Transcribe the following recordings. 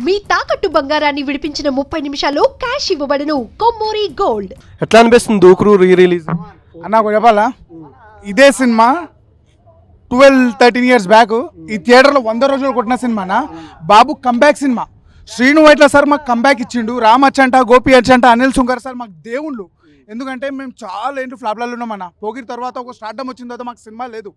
మీ తాకట్టు బంగారాన్ని విడిపించిన 30 నిమిషాల్లో క్యాష్ ఇవ్వబడును. కొమ్మూరి గోల్డ్. ఎట్లా అనిపిస్తుంది దూకుడు రీ రిలీజ్ అన్న చెప్పాలా, ఇదే సినిమా 12-13 ఇయర్స్ బ్యాక్ ఈ థియేటర్లో 100 రోజులు కొట్టిన సినిమానా. బాబు కంబ్యాక్ సినిమా. శ్రీను వైట్ల సార్ మాకు కంబ్యాక్ ఇచ్చిండు. రామ్ అచ్చంట, గోపి అచ్చంట, అనిల్ సుంకర్ సార్ మాకు దేవుళ్ళు. ఎందుకంటే మేము చాలా ఏంటి ఫ్లాప్లలో ఉన్నామన్న. పోగిరి తర్వాత ఒక స్టార్డమ్ వచ్చిన తర్వాత మాకు సినిమా లేదు.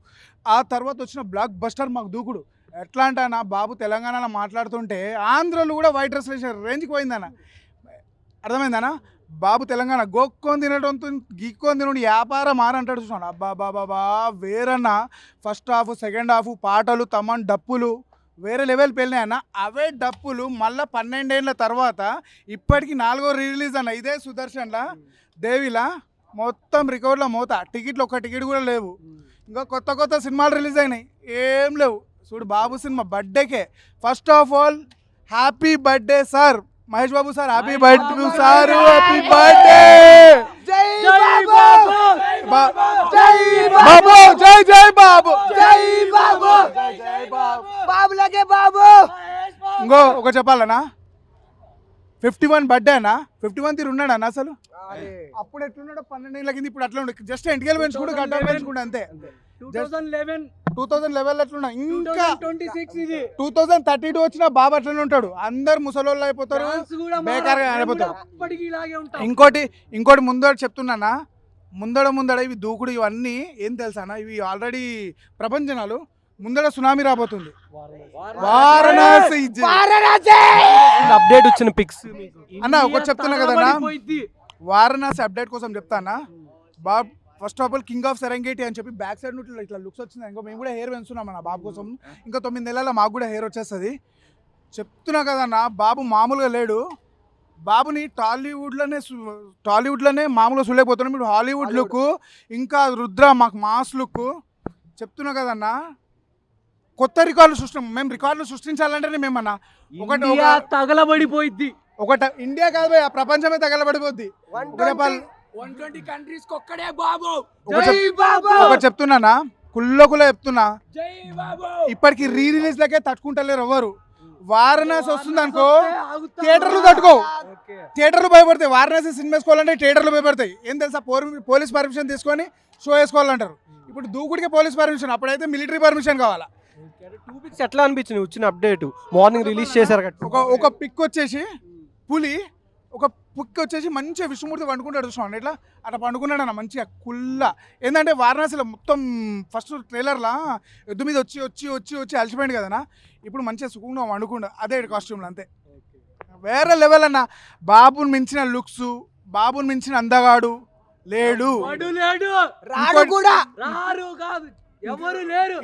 ఆ తర్వాత వచ్చిన బ్లాక్ బస్టర్ మాకు దూకుడు. ఎట్లా అంటే అన్న, బాబు తెలంగాణలో మాట్లాడుతుంటే ఆంధ్రలో కూడా వైట్ డ్రెస్ వేసే రేంజ్కి పోయిందన్న. అర్థమైందన్న. బాబు తెలంగాణ గోక్కొని తినడంతో గీక్కొని తినడు వ్యాపారం అంటాడు చూసాను. అబ్బా బాబా వేరన్న. ఫస్ట్ హాఫ్, సెకండ్ హాఫ్, పాటలు, తమన్ డప్పులు వేరే లెవెల్ పెళ్ళినాయన్న. అవే డప్పులు మళ్ళీ 12 ఏళ్ళ తర్వాత ఇప్పటికి 4వ రిలీజ్ అన్న. ఇదే సుదర్శన్లా, దేవిలా మొత్తం రికార్డులో మోత. టికెట్లు ఒక్క టికెట్ కూడా లేవు. ఇంకా కొత్త కొత్త సినిమాలు రిలీజ్ అయినాయి, ఏం లేవు. చూడు బాబు సినిమా బర్త్డేకే. First of all happy birthday sir Mahesh Babu sir. Happy birthday sir, happy birthday. జై బాబు, బాబు జై జై బాబు, జై బాబు, జై బాబు, బాబులకే బాబు. ఇంకో ఒక చెప్పాలనా, 51 బర్త్డే అన్న. 51 తీరు ఉన్నాడు అన్న. అసలు అప్పుడు ఎట్లున్నాడు 12 ఏళ్ళ కింద, ఇప్పుడు అట్లా ఉండే. జస్ట్ ఎంటికలు పెంచుకుంటూ గడ్డలు పెంచుకుంటూ అంతే. 2011 ఎట్లున్నా, ఇంకా 2032 వచ్చిన బాబు అట్లనే ఉంటాడు. అందరు ముసలోళ్ళు అయిపోతారు, బేకార్గా అయిపోతారు. ఇంకోటి ముందర చెప్తున్నానా, ముందడ ఇవి దూకుడు ఇవన్నీ ఏం తెలుసా అన్న, ఇవి ఆల్రెడీ ప్రపంచనాలు. ముందర సునామీ రాబోతుంది. వారణాసి అప్డేట్ వచ్చిన పిక్స్ అన్న ఒకటి చెప్తున్నా కదన్నా, వారణాసి అప్డేట్ కోసం చెప్తానా. Babu first of all king of Serengeti అని చెప్పి బ్యాక్ సైడ్ నుండి ఇట్లా లుక్స్ వచ్చింది. ఇంకో మేము కూడా హెయిర్ పెంచున్నాం అన్న బాబు కోసం. ఇంకా 9 నెలల మాకు కూడా హెయిర్ వచ్చేస్తుంది. చెప్తున్నా కదన్నా, బాబు మామూలుగా లేడు. బాబుని టాలీవుడ్లోనే మామూలుగా చూడలేకపోతున్నాం. ఇప్పుడు హాలీవుడ్ లుక్, ఇంకా రుద్ర మాకు మాస్ లుక్. చెప్తున్నా కదన్నా, కొత్త రికార్డులు మేము రికార్డులు సృష్టించాలంటేనే మేమన్నా ఒకటి తగలబడిపోయింది. ఒకటి ఇండియా కాదు, ఆ ప్రపంచమే తగలబడిపోద్ది. 120 కంట్రీస్ ఒక్కడే బాబు. ఒకటి చెప్తున్నానా, కుల్ల చెప్తున్నా, ఇప్పటికి రీ రిలీజ్ లకే తట్టుకుంటలేరు ఎవరు. వారణాసి వస్తుంది అనుకో, థియేటర్లు తట్టుకో. థియేటర్లు భయపడతాయి. వారణాసి సినిమా వేసుకోవాలంటే థియేటర్లు భయపడతాయి. ఏం తెలుసా, పోలీస్ పర్మిషన్ తీసుకొని షో వేసుకోవాలంటారు. ఇప్పుడు దూకుడికే పోలీస్ పర్మిషన్, అప్పుడైతే మిలిటరీ పర్మిషన్ కావాలా. 2 పిక్స్ ఎట్లా అనిపించింది వచ్చిన అప్డేట్? మార్నింగ్ రిలీజ్ చేశారు. ఒక పిక్ వచ్చేసి పులి, ఒక పిక్ వచ్చేసి మంచిగా విష్ణుమూర్తి పండుకుంటాడు చూసుకోండి. ఇట్లా అట్లా పండుకున్నాడు అన్న మంచిగా కుల్ల. ఏంటంటే వారణాసిలో మొత్తం ఫస్ట్ ట్రైలర్లా ఎద్దు మీద వచ్చి వచ్చి వచ్చి వచ్చి అలసిపోయింది కదన్నా. ఇప్పుడు మంచిగా సుఖంగా వండుకుండా అదే కాస్ట్యూమ్లు అంతే. వేరే లెవెల్ అన్న. బాబుని మించిన లుక్స్, బాబుని మించిన అందగాడు లేడు.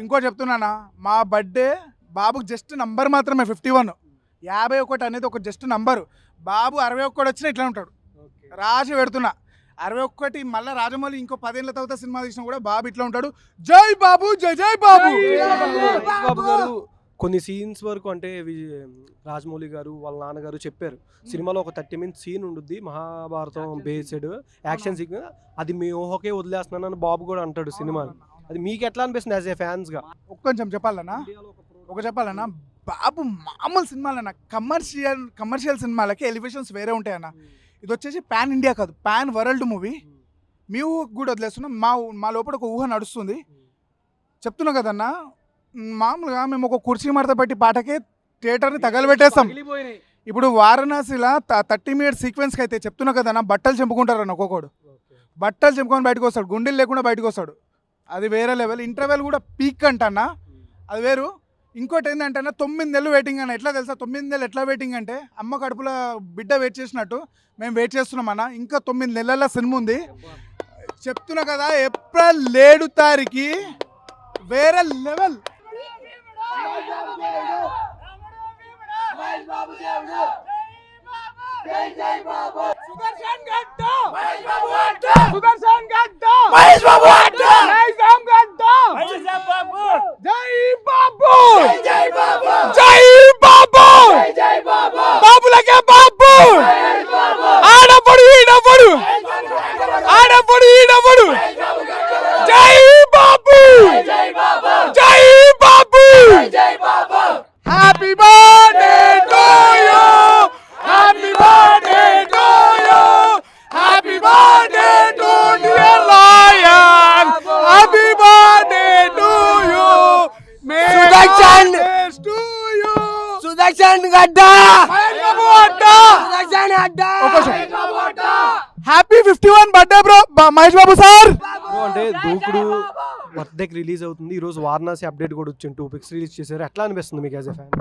ఇంకో చెప్తున్నానా, మా బర్త్డే బాబుకి జస్ట్ నంబర్ మాత్రమే 51. 51 అనేది ఒక జస్ట్ నంబరు. బాబు 61 వచ్చినా ఇట్లా ఉంటాడు. రాసి పెడుతున్నా 61. మళ్ళీ రాజమౌళి ఇంకో 10 ఏళ్ళ తర్వాత సినిమా తీసినా కూడా బాబు ఇట్లా ఉంటాడు. జై బాబు, జై జై బాబు. బాబు గారు కొన్ని సీన్స్ వరకు అంటే రాజమౌళి గారు వాళ్ళ నాన్నగారు చెప్పారు, సినిమాలో ఒక 30 మినిట్స్ సీన్ ఉంటుంది మహాభారతం బేస్డ్ యాక్షన్ సీన్, అది మీ ఊహకే వదిలేస్తున్నానని బాబు కూడా అంటాడు సినిమా. అది మీకు ఎట్లా అనిపిస్తుంది యాజ్ ఏ ఫ్యాన్స్ గా? కొంచెం చెప్పాలన్నా, బాబు మామూలు సినిమాలన్న, కమర్షియల్ సినిమాలకి ఎలివేషన్స్ వేరే ఉంటాయన్న. ఇది వచ్చేసి పాన్ ఇండియా కాదు, పాన్ వరల్డ్ మూవీ. మీ ఊహకు కూడా వదిలేస్తున్నాం. మా లోపల ఒక ఊహ నడుస్తుంది. చెప్తున్నా కదన్నా, మామూలుగా మేము ఒక కుర్చీ మడత పెట్టి పాటకే థియేటర్ని తగలబెట్టేస్తాం. ఇప్పుడు వారణాసిలో 30 మినిట్స్ సీక్వెన్స్కి అయితే చెప్తున్నా కదన్నా, బట్టలు చెంపుకుంటారన్న. ఒక్కొక్కడు బట్టలు చెంపుకొని బయటకు వస్తాడు, గుండెలు లేకుండా బయటకు వస్తాడు. అది వేరే లెవెల్. ఇంటర్వెల్ కూడా పీక్ అంటన్నా, అది వేరు. ఇంకోటి ఏంటంటే అన్న, 9 నెలలు వెయిటింగ్ అన్న. ఎట్లా తెలుసా 9 నెలలు ఎట్లా వెయిటింగ్ అంటే, అమ్మ కడుపులో బిడ్డ వెయిట్ చేసినట్టు మేము వెయిట్ చేస్తున్నాం అన్న. ఇంకా 9 నెలల సినిమా ఉంది. చెప్తున్నా కదా, ఏప్రిల్ 7 తారీఖు వేరే లెవెల్. బాబులకే బాబు, ఆడపడు ఈడపడు, ఆడపడు ఈడపడు. జై బాబు, జై Babu, happy birthday to you. Sudarshan గడ్డ సుదర్శన్ అడ్డ happy 51 birthday bro Mahesh Babu sir. Bro అంటే దూకుడు బర్త్డేకి రిలీజ్ అవుతుంది. ఈ రోజు వారణాసి అప్డేట్ కూడా వచ్చింది, 2 పిక్స్ రిలీజ్ చేశారు. ఎట్లా అనిపిస్తుంది మీకు యాజ్ ఎ ఫ్యాన్?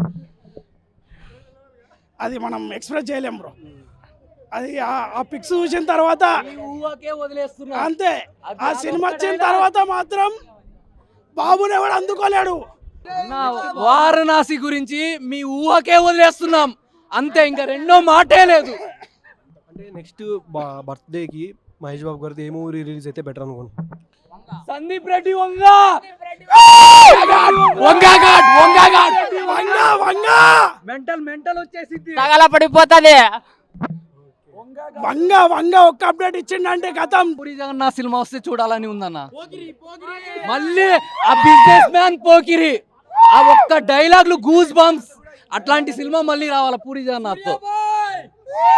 అది మనం ఎక్స్ప్రెస్ చేయలేం బ్రో. అది ఆ పిక్స్ చూసిన తర్వాత అంతే. ఆ సినిమా వచ్చిన తర్వాత మాత్రం బాబుని ఎవడు అందుకోలేడు. వారణాసి గురించి మీ ఊహకే వదిలేస్తున్నాం అంతే, ఇంకా రెండో మాటే లేదు. అంటే నెక్స్ట్ బర్త్డేకి మహేష్ బాబు గారిది ఏ మూవీ రిలీజ్ అయితే బెటర్ అనుకుంటున్నాను? సందీప్ రెడ్డి మెంటల్ వచ్చేసింది, తగల పడిపోతుంది. వంగ ఒక్క అప్డేట్ ఇచ్చిండంటే కథం. పూరి జగన్నాథ్ సినిమా వస్తే చూడాలని ఉందన్న. మళ్ళీ ఆ బిజినెస్ మ్యాన్ పోకిరి, ఆ ఒక్క డైలాగ్లు గూస్ బంప్స్, అట్లాంటి సినిమా మళ్ళీ రావాల పూరి జగన్నాథ్ తో.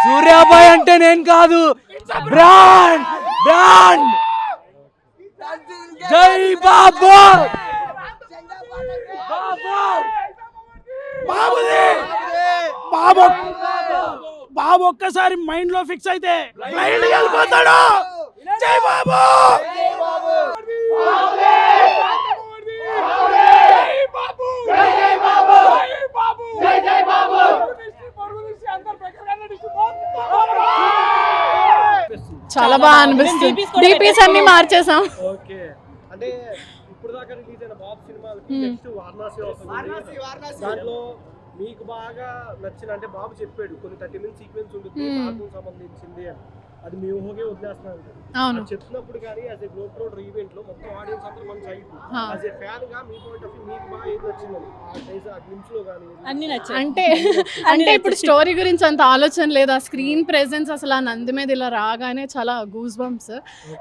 సూర్యాబాయ్ అంటే నేను కాదు, బ్రాండ్ బ్రాండ్. జై బాబు. బాబు ఒక్కసారి మైండ్ లో ఫిక్స్ అయితే లైన్ వెళ్ళిపోతాడు. జై బాబు. చాలా బాగా అనిపిస్తుంది. డీపీస్ అన్ని మార్చేసాం. ఓకే, అంటే ఇప్పుడు దాకా రిలీజ్ అయిన బాబు సినిమాలకి నెక్స్ట్ వారణాసి వస్తుంది. దాంట్లో మీకు బాగా నచ్చిన, అంటే బాబు చెప్పాడు కొన్ని 30 minutes సీక్వెన్స్ ఉంటుంది నాకు సంబంధించింది అని, అది మీ ఊహకే వదిలేస్తున్నాను అవును చెప్పినప్పుడు. కానీ as a globe road event లో మొత్తం ఆడియన్స్ అందరూ మన సైడ్, యాజ్ ఏ ఫ్యాన్ గా మీ పాయింట్ ఆఫ్ వ్యూ మీకు బాగా ఏది నచ్చింది ఆ గ్లిమ్స్ లో కానీ? అన్ని నచ్చాయి. అంటే ఇప్పుడు స్టోరీ గురించి అంత ఆలోచన లేదు, ఆ స్క్రీన్ ప్రెజెన్స్ అసలు ఆ నంది మీద ఇలా రాగానే చాలా గూస్ బంప్స్.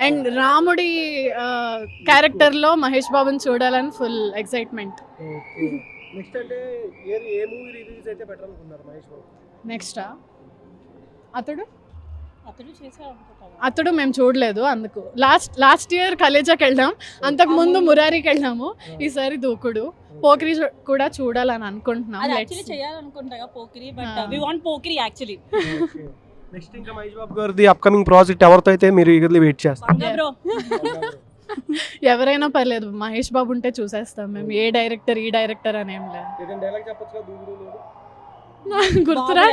అండ్ రాముడి క్యారెక్టర్ లో మహేష్ బాబుని చూడాలని ఫుల్ ఎక్సైట్మెంట్. నెక్స్ట్ అంటే ఏ మూవీ రిలీజ్ అయితే బెటర్ అనుకున్నారు మహేష్ బాబు? నెక్స్ట్ అతడు మేము చూడలేదు, అందుకు లాస్ట్ ఇయర్ కలేజాకి వెళ్ళాం, అంతకు ముందు మురారికి వెళ్ళాము, ఈసారి దూకుడు. పోకిరి కూడా చూడాలని అనుకుంటున్నాం. నెక్స్ట్ ఇంకా మహేష్ బాబు గారిది అప్కమింగ్ ప్రాజెక్ట్ ఎవరితో అయితే మీరు ఈగర్లీ వెయిట్ చేస్తారు? ఎవరైనా పర్లేదు, మహేష్ బాబు ఉంటే చూసేస్తాం మేము. ఏ డైరెక్టర్ ఈ డైరెక్టర్ అని ఏం లేదు. డైలాగ్ చెప్పొచ్చు దూకుడు గుర్తురా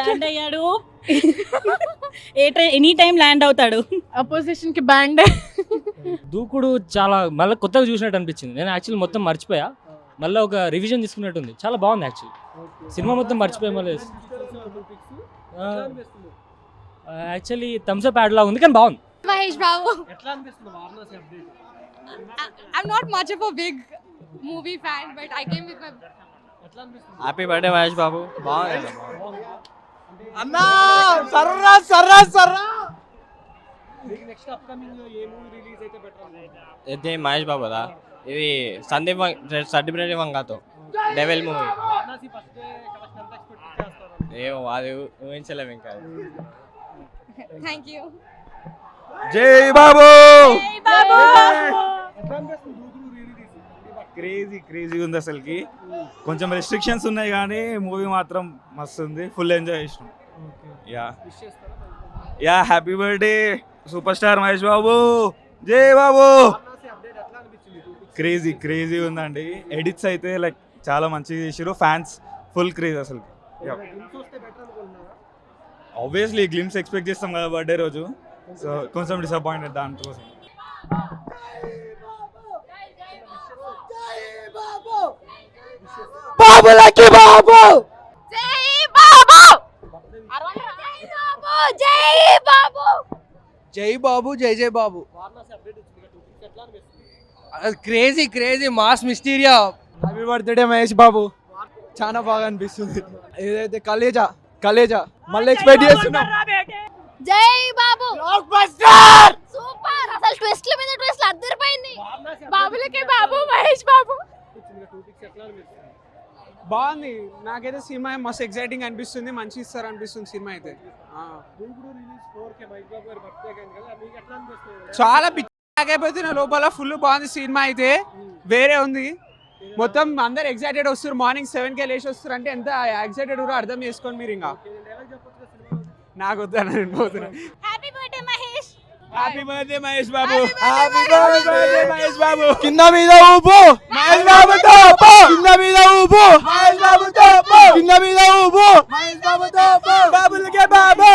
ఎనీ టైం ల్యాండ్ అవుతాడు. అపోజిషన్ కి బ్యాండ్. దూకుడు చాలా మళ్ళీ కొత్తగా చూసినట్టు అనిపించింది. నేను యాక్చువల్లీ మొత్తం మర్చిపోయా, మళ్ళీ ఒక రివిజన్ తీసుకున్నట్టుంది. చాలా బాగుంది యాక్చువల్లీ, సినిమా మొత్తం మర్చిపోయా. మళ్ళీ యాక్చువల్లీ థమ్స్ అప్ యాడ్ లా ఉంది కానీ బాగుంది. మహేష్ బాబు. ఎట్లా అనిపిస్తుంది Varanasi update? I'm not much of a big movie fan, but I came with my. Happy birthday Mahesh Babu. బాగుంది అన్నా. సర్రా సర్రా సర్రా. నెక్స్ట్ అప్కమింగ్ ఏ మూవీ రిలీజ్ అయితే బెటర్ అనుకుంటున్నారు? ఇది మహేష్ బాబు కదా, ఇది సందీప్ రెడ్డి వంగతో devil movie. Varanasi first day collection ఎంత ఎక్స్పెక్ట్ చేస్తారు? ఏమో అది ఊహించలేము ఇంకా. Thank you. జై బాబు. క్రేజీ ఉంది అసలుకి. కొంచెం రెస్ట్రిక్షన్స్ ఉన్నాయి కానీ మూవీ మాత్రం మస్తు ఉంది, ఫుల్ ఎంజాయ్ చేసినాం. Yeah happy birthday super star Mahesh Babu. జై బాబు. క్రేజీ ఉందండి. ఎడిట్స్ అయితే లైక్ చాలా మంచిగా చేసారు, ఫ్యాన్స్ ఫుల్ క్రేజ్ అసలు. ఆబ్వియస్లీ గ్లిమ్స్ ఎక్స్పెక్ట్ చేస్తాం కదా బర్త్డే రోజు, సో కొంచెం డిసప్పాయింటెడ్ దానికోసం. బాబులకి బాబు. జై బాబు. జై బాబు. జై బాబు. జై Babu. Crazy mass hysteria. Happy birthday Mahesh Babu. చాలా బాగా అనిపిస్తుంది. ఏదైతే కలేజా మళ్ళీ ఎక్స్పెక్ట్ చేస్తున్నాం. జై బాబు. బ్లాక్బస్టర్. సూపర్. అసలు ట్విస్ట్ల మీద ట్విస్ట్లు అద్దరిపోయింది. బాబులకే బాబు మహేష్ బాబు. బాగుంది. నాకైతే సినిమా మస్తు ఎక్సైటింగ్ అనిపిస్తుంది, మంచి ఇస్తారు అనిపిస్తుంది సినిమా అయితే. చాలా పిచ్చి అయిపోతున్న లోపల. ఫుల్ బాగుంది సినిమా అయితే, వేరే ఉంది. మొత్తం అందరు ఎక్సైటెడ్ వస్తారు. మార్నింగ్ 7కే లేచి వస్తారు అంటే ఎంత ఎక్సైటెడ్ కూడా అర్థం చేసుకోండి మీరు. ఇంకా నాకు వద్దా, నేను పోతున్నా. Happy birthday Mahesh. Happy birthday Mahesh Babu. Happy birthday Mahesh Babu. కింద మీద ఊపు మహేష్ బాబుతో ఊపు. కింద మీద ఊపు మహేష్ బాబుతో ఊపు. కింద మీద ఊపు మహేష్ బాబుతో ఊపు. బాబులకే బాబు.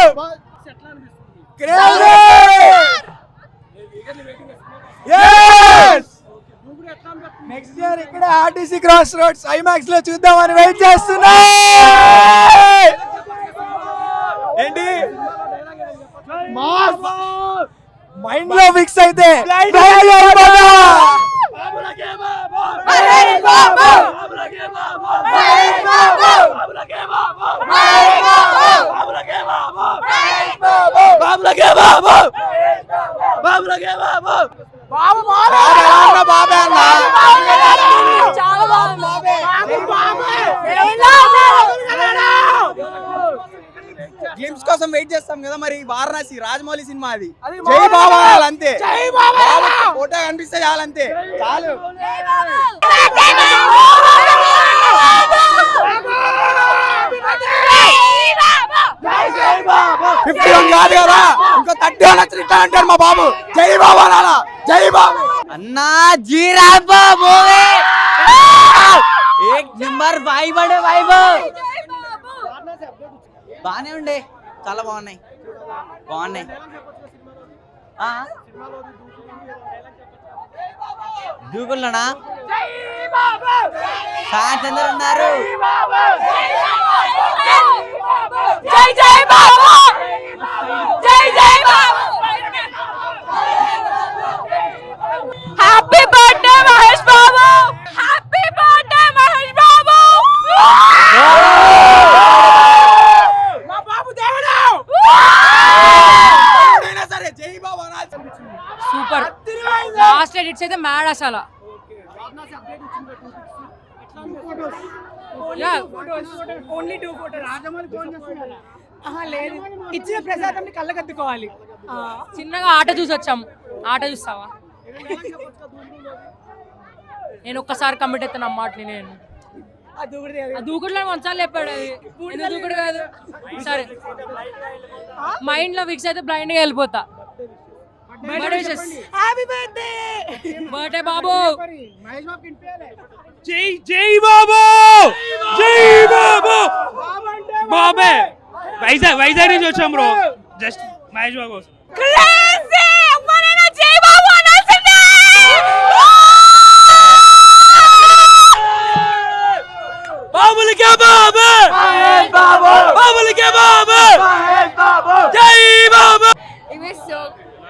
క్రేజీ. నెక్స్ట్ ఇయర్ ఇక్కడ ఆర్టీసీ క్రాస్ రోడ్స్ ఐమాక్స్ లో చూద్దామని వెయిట్ చేస్తున్నా. ఏంటి మైండ్ లో ఫిక్స్ అయితే గ్లిమ్స్ కోసం వెయిట్ చేస్తాం కదా, మరి వారణాసి రాజమౌళి సినిమా అది. జై బాబా అంతే, ఫోటో కనిపిస్తే చాలంతే, చాలు. 51 కాదు కదా, ఇంకో 31 వచ్చి ఇట్లా అంటారు మా బాబు. జై బాబా నాన్న, జై బాబు అన్నా. జీరాబా మూవీ ఏక్ నంబర్ వైబ్ అంటే వైబ్. బానే ఉండే, చాలా బాగున్నాయి. దూకుల్లోనా ఫ్యాన్స్ అందరు ఉన్నారు. Happy birthday Mahesh Babu. Happy birthday Mahesh Babu. Super. Last edits అయితే మ్యాడ్ అసలు. Only 2 photo. రాజమౌళి ఫోన్ చేస్తున్నాడు. లేదు, ఇచ్చిన ప్రసాదం కళ్ళకత్తుకోవాలి. చిన్నగా ఆట చూసి వచ్చాం. ఆట చూస్తావా? నేను ఒక్కసారి కమిట్ అవుతాను అమ్మాటిని. నేను దూకుడులో మంచాలు చెప్పాడు. అది దూకుడు కాదు. సరే, మైండ్ లో ఫిక్స్ అయితే బ్లైండ్ గా వెళ్ళిపోతా. హ్యాపీ బర్త్డే బర్త్డే బాబు. జై జై బాబు, జై బాబు. బాబే వైజాగ్ నుంచి వచ్చాం బ్రో. జస్ట్ మహేష్ బాబు జై బాబు అనాల్సిందే. బాబులకే బాబు, బాబులకే బాబు, జై బాబు.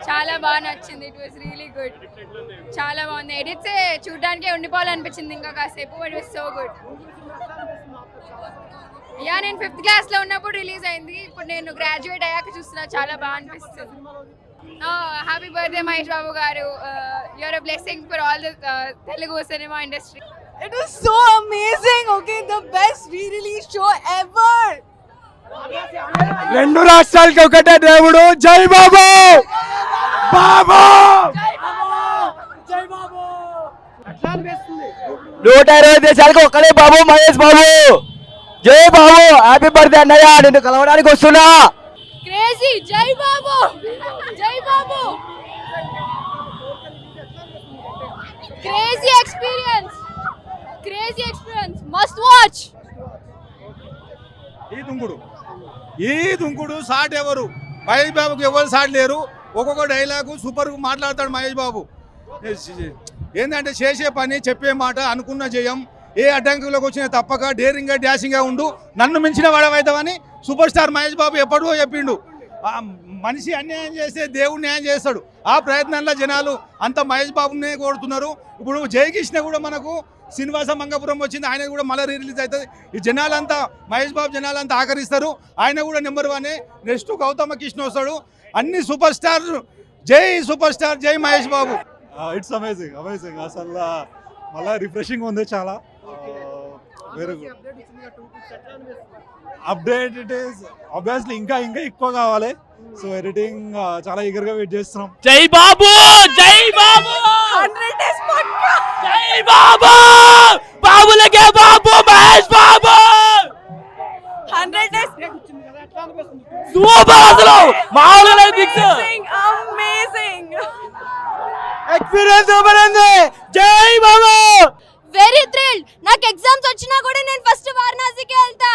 చాలా బాగా నచ్చింది. It was really good. చాలా బాగుంది. ఎడిట్స్ చూడడానికే ఉండిపోవాలనిపించింది ఇంకా కాసేపు. But it was so good. Yeah, నేను 5th క్లాస్ లో ఉన్నప్పుడు రిలీజ్ అయింది. ఇప్పుడు నేను గ్రాడ్యుయేట్ అయ్యాక చూస్తున్నా. చాలా బాగా అనిపిస్తుంది. హ్యాపీ బర్త్డే మహేష్ బాబు గారు. You're a blessing for all the Telugu cinema industry. It was so amazing. Okay, the best re-release show ever. రెండు రాష్ట్రాలకి ఒకటే దేవుడు. జై బాబు, బాబు. 120 దేశాలకు ఒక్కడే బాబు, మహేష్ బాబు. జై బాబు, హ్యాపీ బర్త్డే అన్నయ్య. నిన్ను కలవడానికి వస్తున్నా. క్రేజీ. జై బాబు, జై Babu. Crazy experience, crazy experience. Must watch. ఈ దుంకుడు సాట్ ఎవరు? మహేష్ బాబుకి ఎవరు సాట్ లేరు. ఒక్కొక్క డైలాగు సూపర్ మాట్లాడతాడు మహేష్ బాబు. ఏంటంటే చేసే పని, చెప్పే మాట, అనుకున్న జయం. ఏ అడ్డంకులకు వచ్చినా తప్పక డేరింగ్గా డాషింగ్గా ఉండు. నన్ను మించిన వాడవైతావని సూపర్ స్టార్ మహేష్ బాబు ఎప్పుడో చెప్పిండు. మనిషి అన్యాయం చేస్తే దేవుడు న్యాయం చేస్తాడు. ఆ ప్రయత్నంలో జనాలు అంత మహేష్ బాబునే కోరుతున్నారు. ఇప్పుడు జయకృష్ణ కూడా మనకు శ్రీనివాస మంగపురం వచ్చింది, ఆయన కూడా మళ్ళీ రిలీజ్ అవుతుంది. ఈ జనాలంతా మహేష్ బాబు జనాలంతా ఆకరిస్తారు. ఆయన కూడా నెంబర్ 1. నెక్స్ట్ గౌతమ కృష్ణ వస్తాడు. అన్ని సూపర్ స్టార్. జై సూపర్ స్టార్, జై మహేష్ బాబు. ఇట్స్ అమేజింగ్ అసలు మళ్ళీ రిఫ్రెషింగ్ ఉంది చాలా. Very good update it is obviously ఇంకా ఎక్కువ కావాలి. సో ఎడిటింగ్ చాలా ఈగర్ గా వెయిట్ చేస్తున్నాం. జై బాబు, జై బాబు, జై బాబు, బాబులకే బాబు, మహేష్ బాబు 100 days సూపర్, అసలు మామూలుగా లేదు పిక్స్. అమేజింగ్ ఎక్స్పీరియన్స్ సూపర్ ఉంది. జై బాబు. Very thrilled. నాకు ఎగ్జామ్స్ వచ్చినా కూడా నేను ఫస్ట్ వారణాసికి వెళ్తా.